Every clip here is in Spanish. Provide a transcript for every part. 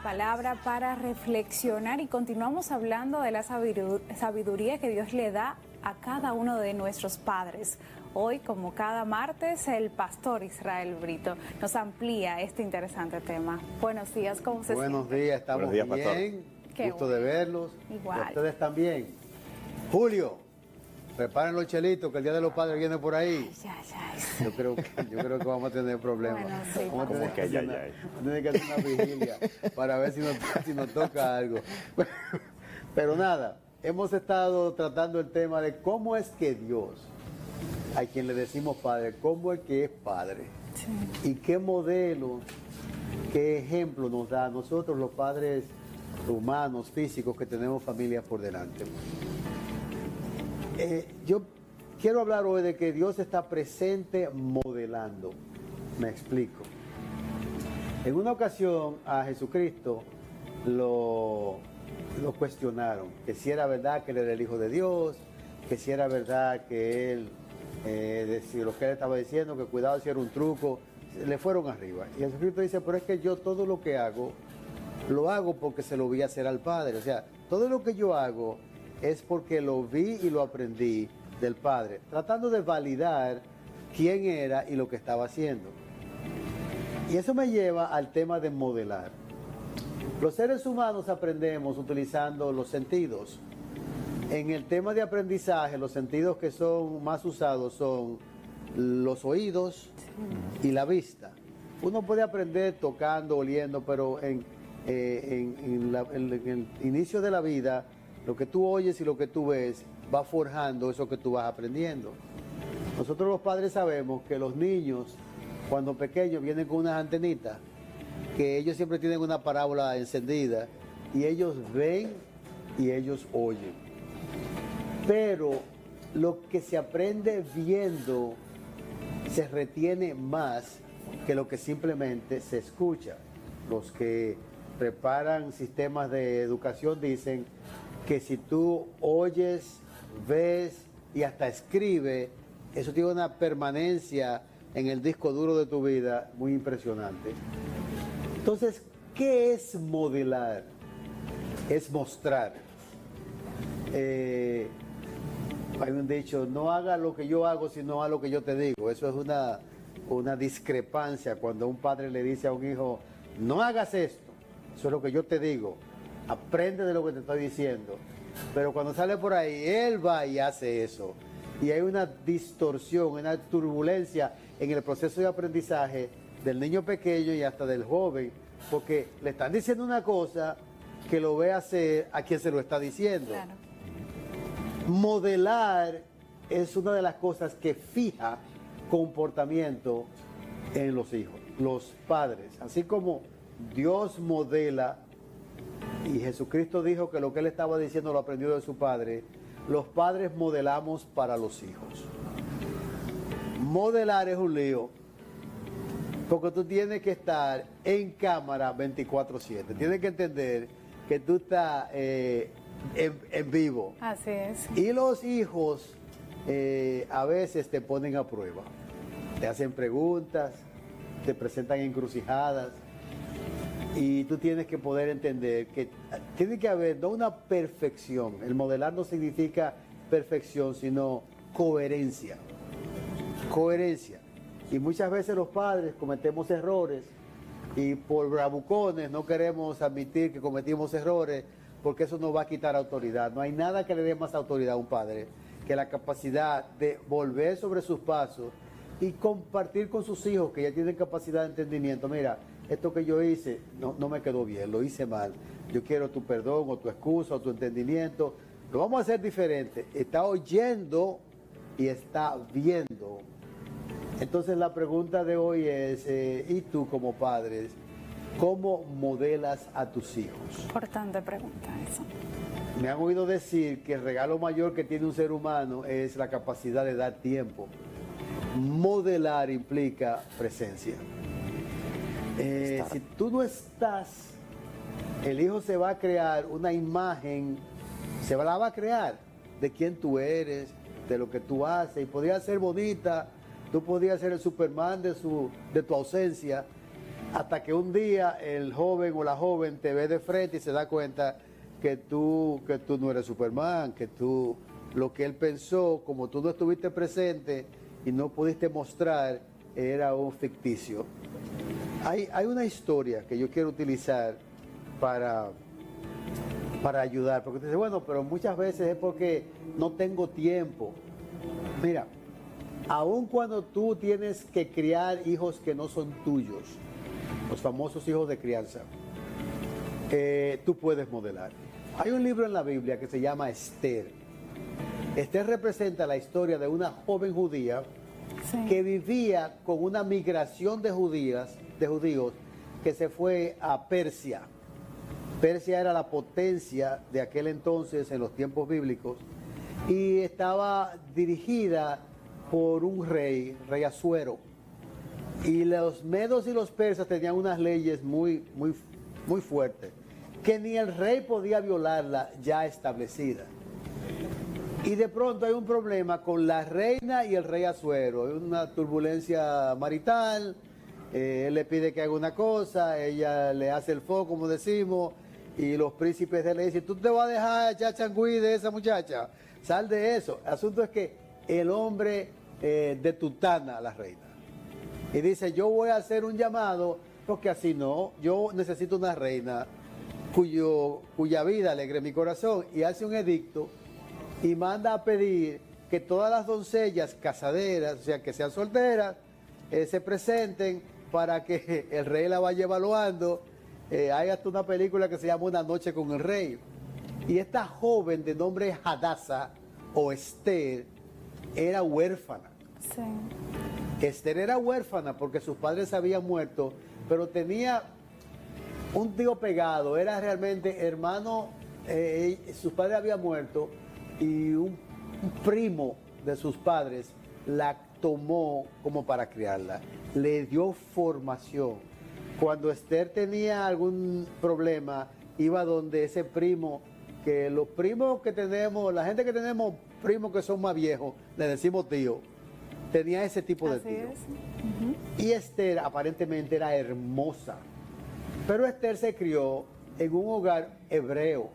palabra para reflexionar y continuamos hablando de la sabiduría que Dios le da a cada uno de nuestros padres. Hoy, como cada martes, el pastor Israel Brito nos amplía este interesante tema. Buenos días, ¿cómo se siente? Buenos días, estamos bien. Qué Gusto bueno. de verlos. Igual. Ustedes también. Julio, preparen los chelitos, que el Día de los Padres viene por ahí. Ay. Yo creo que vamos a tener problemas. Bueno, sí. Vamos a tener ¿Cómo que que hacer una vigilia para ver si nos toca algo. Pero nada, hemos estado tratando el tema de cómo es que Dios, a quien le decimos padre, cómo es que es padre. Sí. Y qué modelo, qué ejemplo nos da a nosotros los padres humanos, físicos, que tenemos familias por delante. Yo quiero hablar hoy de que Dios está presente modelando. Me explico. En una ocasión a Jesucristo lo cuestionaron, que si era verdad que él era el Hijo de Dios, que si era verdad que él, lo que él estaba diciendo, que cuidado si era un truco, le fueron arriba. Y Jesucristo dice, pero es que yo todo lo que hago, lo hago porque se lo vi hacer al Padre. O sea, todo lo que yo hago es porque lo vi y lo aprendí del Padre, tratando de validar quién era y lo que estaba haciendo. Y eso me lleva al tema de modelar. Los seres humanos aprendemos utilizando los sentidos. En el tema de aprendizaje, los sentidos que son más usados son los oídos y la vista. Uno puede aprender tocando, oliendo, pero en el inicio de la vida, lo que tú oyes y lo que tú ves va forjando eso que tú vas aprendiendo. Nosotros los padres sabemos que los niños, cuando pequeños, vienen con unas antenitas, que ellos siempre tienen una parábola encendida, y ellos ven y ellos oyen. Pero lo que se aprende viendo se retiene más que lo que simplemente se escucha. Los que preparan sistemas de educación dicen que si tú oyes, ves y hasta escribes, eso tiene una permanencia en el disco duro de tu vida muy impresionante. Entonces, ¿qué es modelar? Es mostrar. Hay un dicho, no haga lo que yo hago, sino haga lo que yo te digo. Eso es una discrepancia cuando un padre le dice a un hijo, no hagas esto, eso es lo que yo te digo, aprende de lo que te estoy diciendo. Pero cuando sale por ahí, él va y hace eso. Y hay una distorsión, una turbulencia en el proceso de aprendizaje del niño pequeño y hasta del joven, porque le están diciendo una cosa que lo ve hacer a quien se lo está diciendo. Claro. Modelar es una de las cosas que fija comportamiento en los hijos, los padres. Así como Dios modela, y Jesucristo dijo que lo que él estaba diciendo lo aprendió de su padre, los padres modelamos para los hijos. Modelar es un lío, porque tú tienes que estar en cámara 24/7. Tienes que entender que tú estás en vivo. Así es. Y los hijos a veces te ponen a prueba. Te hacen preguntas, te presentan encrucijadas. Y tú tienes que poder entender que tiene que haber no una perfección. El modelar no significa perfección, sino coherencia. Coherencia. Y muchas veces los padres cometemos errores y por bravucones no queremos admitir que cometimos errores porque eso nos va a quitar autoridad. No hay nada que le dé más autoridad a un padre que la capacidad de volver sobre sus pasos y compartir con sus hijos que ya tienen capacidad de entendimiento. Mira, esto que yo hice no me quedó bien, lo hice mal. Yo quiero tu perdón o tu excusa o tu entendimiento. Lo vamos a hacer diferente. Está oyendo y está viendo. Entonces la pregunta de hoy es, ¿y tú como padres, cómo modelas a tus hijos? Importante pregunta eso. Me han oído decir que el regalo mayor que tiene un ser humano es la capacidad de dar tiempo. Modelar implica presencia. Si tú no estás, el hijo se va a crear una imagen, la va a crear de quién tú eres, de lo que tú haces, y podría ser bonita, tú podrías ser el Superman de tu ausencia, hasta que un día el joven o la joven te ve de frente y se da cuenta que tú no eres Superman, que tú, lo que él pensó, como tú no estuviste presente y no pudiste mostrar, era un ficticio. Hay una historia que yo quiero utilizar para ayudar, porque tú dices, bueno, pero muchas veces es porque no tengo tiempo. Mira, aun cuando tú tienes que criar hijos que no son tuyos, los famosos hijos de crianza, tú puedes modelar. Hay un libro en la Biblia que se llama Esther. Esther representa la historia de una joven judía que vivía con una migración de judíos que se fue a Persia. Persia era la potencia de aquel entonces en los tiempos bíblicos y estaba dirigida por un rey Asuero. Y los medos y los persas tenían unas leyes muy fuertes, que ni el rey podía violarla ya establecida. Y de pronto hay un problema con la reina y el rey Asuero, hay una turbulencia marital, él le pide que haga una cosa, ella le hace el foco, como decimos, y los príncipes de él le dicen, tú te vas a dejar echar changüí de esa muchacha, sal de eso. El asunto es que el hombre detutana a la reina y dice, yo voy a hacer un llamado, porque así no, yo necesito una reina cuya vida alegre mi corazón, y hace un edicto y manda a pedir que todas las doncellas casaderas, o sea, que sean solteras, se presenten para que el rey la vaya evaluando. Hay hasta una película que se llama Una noche con el rey. Y esta joven de nombre Hadasa o Esther era huérfana. Sí. Esther era huérfana porque sus padres habían muerto, pero tenía un tío pegado, era realmente hermano, sus padres habían muerto y un primo de sus padres la tomó como para criarla, le dio formación. Cuando Esther tenía algún problema, iba donde ese primo, que los primos que tenemos, la gente que tenemos primos que son más viejos, le decimos tío, tenía ese tipo de tío. Y Esther aparentemente era hermosa, pero Esther se crió en un hogar hebreo,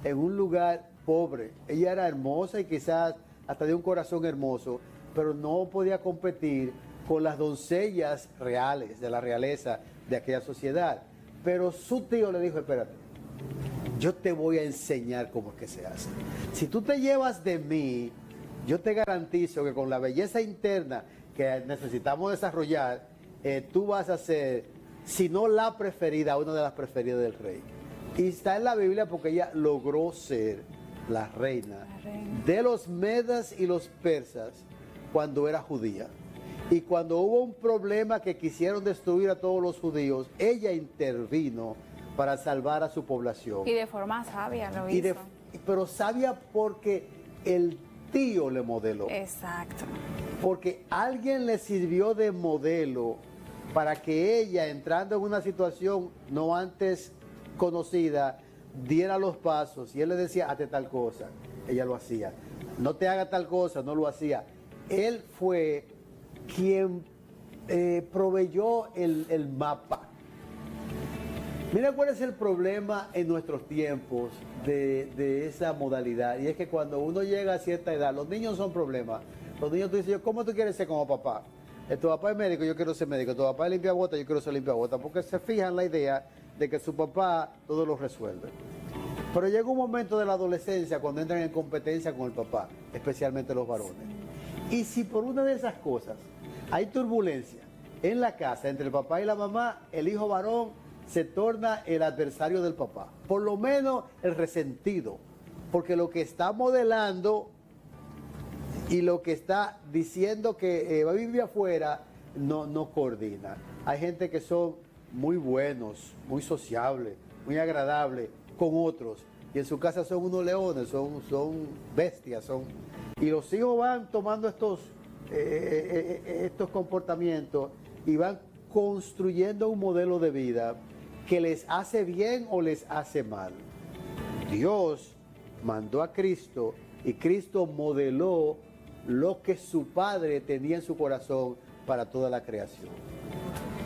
en un lugar pobre. Ella era hermosa y quizás hasta de un corazón hermoso, pero no podía competir con las doncellas reales, de la realeza de aquella sociedad. Pero su tío le dijo, espérate, yo te voy a enseñar cómo es que se hace. Si tú te llevas de mí, yo te garantizo que con la belleza interna que necesitamos desarrollar, tú vas a ser, si no la preferida, una de las preferidas del rey. Y está en la Biblia porque ella logró ser la reina de los medas y los persas cuando era judía. Y cuando hubo un problema que quisieron destruir a todos los judíos, ella intervino para salvar a su población. Y de forma sabia lo hizo. Pero sabia porque el tío le modeló. Exacto. Porque alguien le sirvió de modelo para que ella, entrando en una situación no antes conocida, diera los pasos. Y él le decía, hazte tal cosa. Ella lo hacía. No te haga tal cosa, no lo hacía. Él fue quien proveyó el mapa. Mira cuál es el problema en nuestros tiempos de esa modalidad. Y es que cuando uno llega a cierta edad, los niños son problemas. Los niños, tú dices, ¿cómo tú quieres ser como papá? Tu papá es médico, yo quiero ser médico. Tu papá es limpiabotas, yo quiero ser limpiabotas. Porque se fijan la idea de que su papá todo lo resuelve. Pero llega un momento de la adolescencia cuando entran en competencia con el papá, especialmente los varones. Y si por una de esas cosas hay turbulencia en la casa entre el papá y la mamá, el hijo varón se torna el adversario del papá. Por lo menos el resentido. Porque lo que está modelando y lo que está diciendo que va a vivir afuera no coordina. Hay gente que son muy buenos, muy sociables, muy agradables con otros. Y en su casa son unos leones, son bestias, y los hijos van tomando estos comportamientos y van construyendo un modelo de vida que les hace bien o les hace mal. Dios mandó a Cristo y Cristo modeló lo que su Padre tenía en su corazón para toda la creación.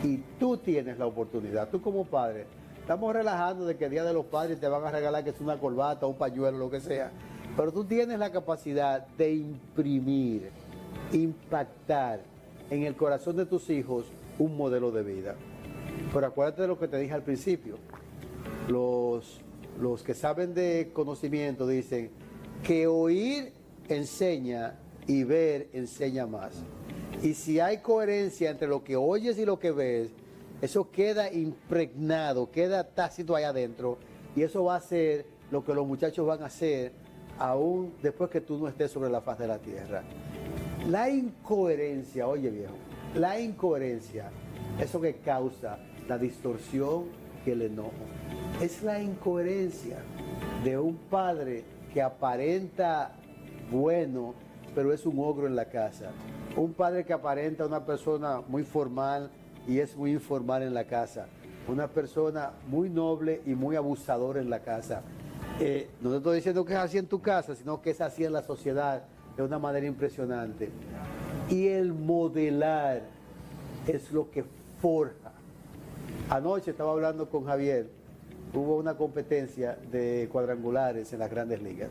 Y tú tienes la oportunidad, tú como padre. Estamos relajando de que el Día de los Padres te van a regalar que es una corbata, un pañuelo, lo que sea. Pero tú tienes la capacidad de imprimir, impactar en el corazón de tus hijos un modelo de vida. Pero acuérdate de lo que te dije al principio. Los que saben de conocimiento dicen que oír enseña y ver enseña más. Y si hay coherencia entre lo que oyes y lo que ves, eso queda impregnado, queda tácito ahí adentro, y eso va a ser lo que los muchachos van a hacer aún después que tú no estés sobre la faz de la tierra. La incoherencia, oye viejo, la incoherencia, eso que causa la distorsión y el enojo, es la incoherencia de un padre que aparenta bueno, pero es un ogro en la casa. Un padre que aparenta una persona muy formal y es muy informal en la casa. Una persona muy noble y muy abusadora en la casa. No te estoy diciendo que es así en tu casa, sino que es así en la sociedad de una manera impresionante. Y el modelar es lo que forja. Anoche estaba hablando con Javier, hubo una competencia de cuadrangulares en las grandes ligas.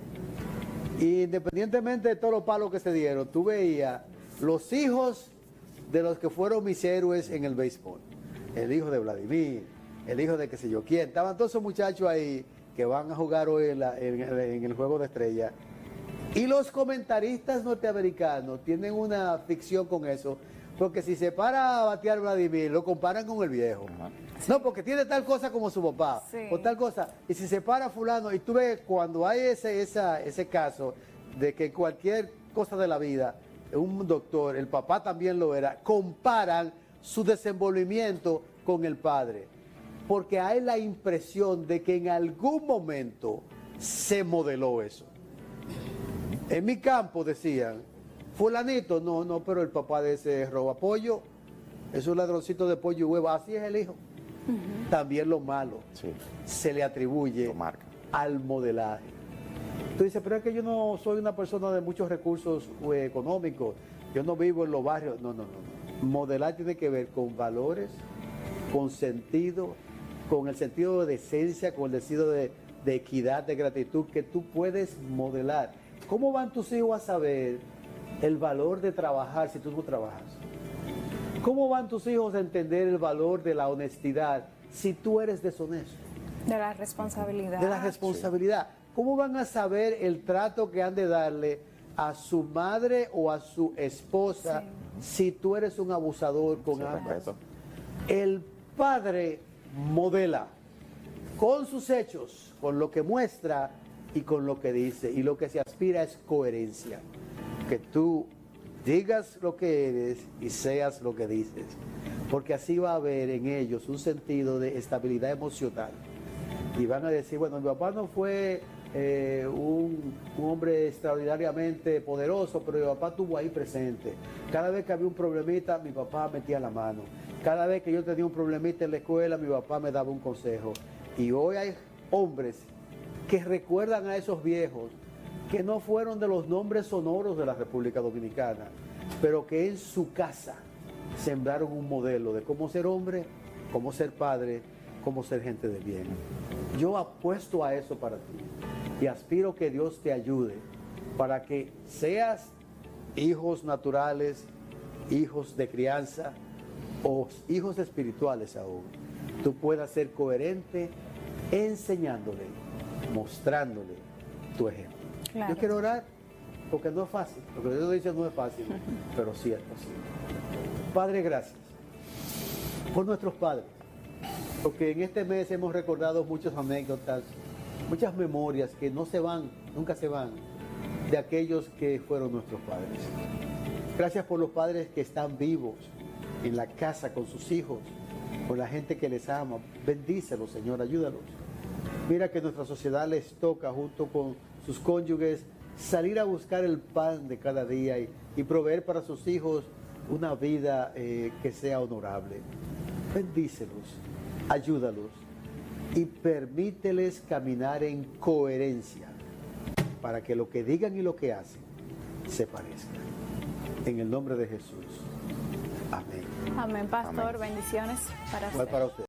Y independientemente de todos los palos que se dieron, tú veías los hijos de los que fueron mis héroes en el béisbol. El hijo de Vladimir, el hijo de qué sé yo quién. Estaban todos esos muchachos ahí que van a jugar hoy en el Juego de Estrellas. Y los comentaristas norteamericanos tienen una ficción con eso, porque si se para a batear Vladimir, lo comparan con el viejo. No, porque tiene tal cosa como su papá, sí, o tal cosa. Y si se para fulano, y tú ves cuando hay ese caso de que cualquier cosa de la vida, un doctor, el papá también lo era, comparan su desenvolvimiento con el padre. Porque hay la impresión de que en algún momento se modeló eso. En mi campo decían, fulanito, no, pero el papá de ese roba pollo, es un ladroncito de pollo y huevo, así es el hijo. También lo malo se le atribuye al modelaje. Tú dices, pero es que yo no soy una persona de muchos recursos económicos, yo no vivo en los barrios. No. Modelar tiene que ver con valores, con sentido, con el sentido de decencia, con el sentido de equidad, de gratitud, que tú puedes modelar. ¿Cómo van tus hijos a saber el valor de trabajar si tú no trabajas? ¿Cómo van tus hijos a entender el valor de la honestidad si tú eres deshonesto? De la responsabilidad. De la responsabilidad. ¿Cómo van a saber el trato que han de darle a su madre o a su esposa si tú eres un abusador con ambas? El padre modela con sus hechos, con lo que muestra y con lo que dice. Y lo que se aspira es coherencia. Que tú digas lo que eres y seas lo que dices. Porque así va a haber en ellos un sentido de estabilidad emocional. Y van a decir, bueno, mi papá no fue un hombre extraordinariamente poderoso, pero mi papá estuvo ahí presente. Cada vez que había un problemita, mi papá metía la mano. Cada vez que yo tenía un problemita en la escuela, mi papá me daba un consejo. Y hoy hay hombres que recuerdan a esos viejos que no fueron de los nombres sonoros de la República Dominicana, pero que en su casa sembraron un modelo de cómo ser hombre, cómo ser padre, cómo ser gente de bien. Yo apuesto a eso para ti y aspiro que Dios te ayude para que seas hijos naturales, hijos de crianza o hijos espirituales aún. Tú puedas ser coherente enseñándole, mostrándole tu ejemplo. Claro. Yo quiero orar porque no es fácil. Lo que Dios dice no es fácil, pero sí es posible. Padre, gracias por nuestros padres, porque en este mes hemos recordado muchas anécdotas, muchas memorias que no se van, nunca se van, de aquellos que fueron nuestros padres. Gracias por los padres que están vivos en la casa con sus hijos, con la gente que les ama. Bendícelos, Señor, ayúdalos. Mira que nuestra sociedad les toca, junto con sus cónyuges, salir a buscar el pan de cada día y proveer para sus hijos una vida que sea honorable. Bendícelos, ayúdalos y permíteles caminar en coherencia para que lo que digan y lo que hacen se parezcan. En el nombre de Jesús. Amén. Amén, pastor. Amén. Bendiciones para Igual usted. para usted.